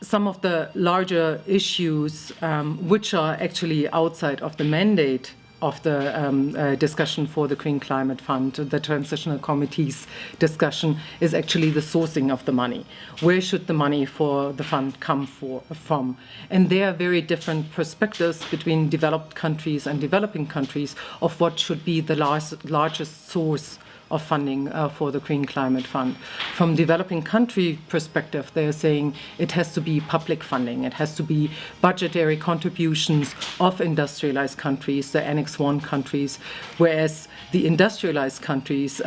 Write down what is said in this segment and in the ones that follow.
some of the larger issues which are actually outside of the mandate of the discussion for the Green Climate Fund, the Transitional Committee's discussion, is actually the sourcing of the money. Where should the money for the fund come from? And there are very different perspectives between developed countries and developing countries of what should be the largest source of funding for the Green Climate Fund. From developing country perspective, they're saying it has to be public funding, it has to be budgetary contributions of industrialized countries, the Annex I countries, whereas the industrialized countries,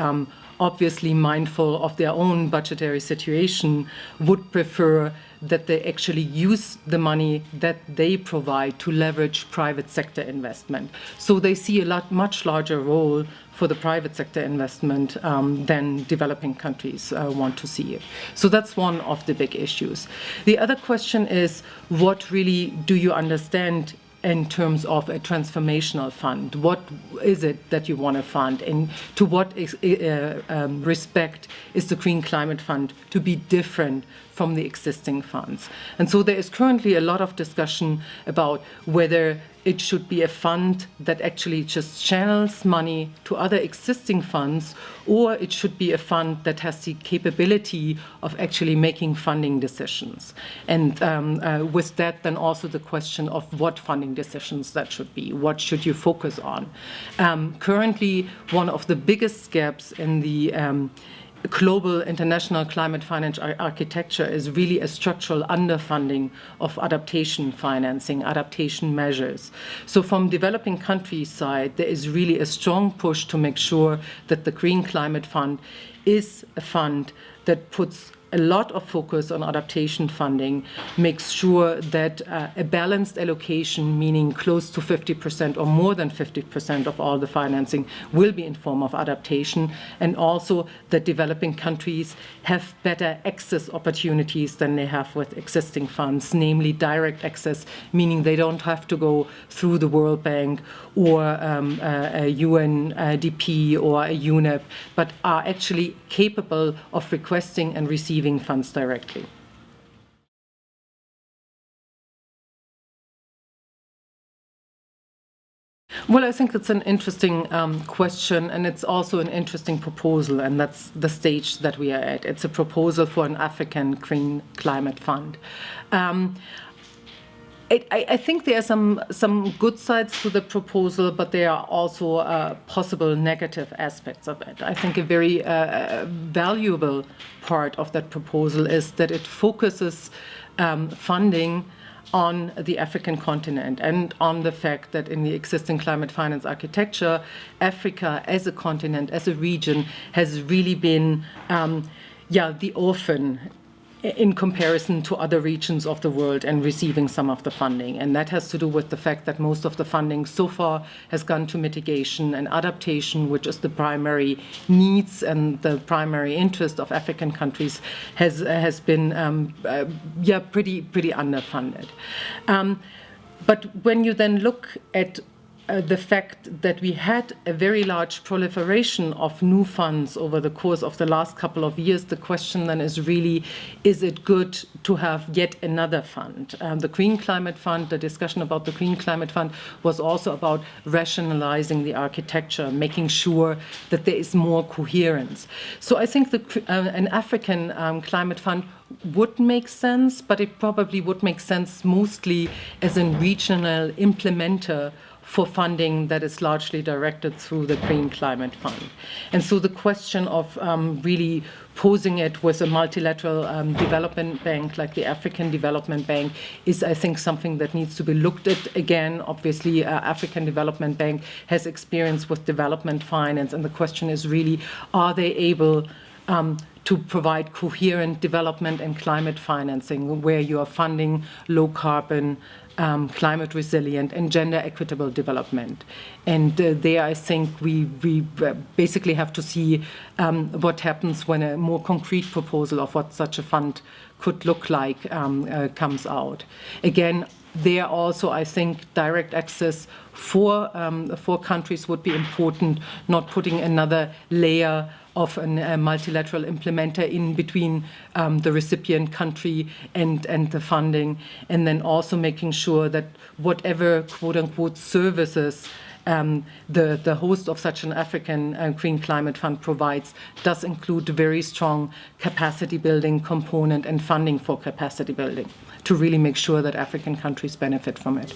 obviously mindful of their own budgetary situation, would prefer that they actually use the money that they provide to leverage private sector investment. So they see a much larger role for the private sector investment than developing countries want to see it. So that's one of the big issues. The other question is, what really do you understand in terms of a transformational fund? What is it that you want to fund, and to what respect is the Green Climate Fund to be different from the existing funds? And so there is currently a lot of discussion about whether it should be a fund that actually just channels money to other existing funds, or it should be a fund that has the capability of actually making funding decisions. And with that, then also the question of what funding decisions that should be. What should you focus on? Currently, one of the biggest gaps in the global international climate finance architecture is really a structural underfunding of adaptation financing, adaptation measures. So from developing countries' side, there is really a strong push to make sure that the Green Climate Fund is a fund that puts a lot of focus on adaptation funding, makes sure that a balanced allocation, meaning close to 50% or more than 50% of all the financing, will be in form of adaptation, and also that developing countries have better access opportunities than they have with existing funds, namely direct access, meaning they don't have to go through the World Bank or a UNDP or a UNEP, but are actually capable of requesting and receiving funds directly. Well, I think it's an interesting question, and it's also an interesting proposal, and that's the stage that we are at. It's a proposal for an African Green Climate Fund. I think there are some good sides to the proposal, but there are also possible negative aspects of it. I think a very valuable part of that proposal is that it focuses funding on the African continent and on the fact that in the existing climate finance architecture, Africa as a continent, as a region, has really been the orphan in comparison to other regions of the world and receiving some of the funding. And that has to do with the fact that most of the funding so far has gone to mitigation and adaptation, which is the primary needs and the primary interest of African countries, has been pretty underfunded. But when you then look at the fact that we had a very large proliferation of new funds over the course of the last couple of years, the question then is really, is it good to have yet another fund? The Green Climate Fund, the discussion about the Green Climate Fund was also about rationalizing the architecture, making sure that there is more coherence. So I think an African climate fund would make sense, but it probably would make sense mostly as a regional implementer for funding that is largely directed through the Green Climate Fund. And so the question of really posing it with a multilateral development bank like the African Development Bank is, I think, something that needs to be looked at again. Obviously, African Development Bank has experience with development finance, and the question is really, are they able to provide coherent development and climate financing where you are funding low carbon, climate resilient and gender equitable development. And there I think we basically have to see what happens when a more concrete proposal of what such a fund could look like comes out. Again, there also, I think, direct access for countries would be important, not putting another layer of a multilateral implementer in between the recipient country and the funding, and then also making sure that whatever quote-unquote services the host of such an African Green Climate Fund provides does include a very strong capacity building component and funding for capacity building to really make sure that African countries benefit from it.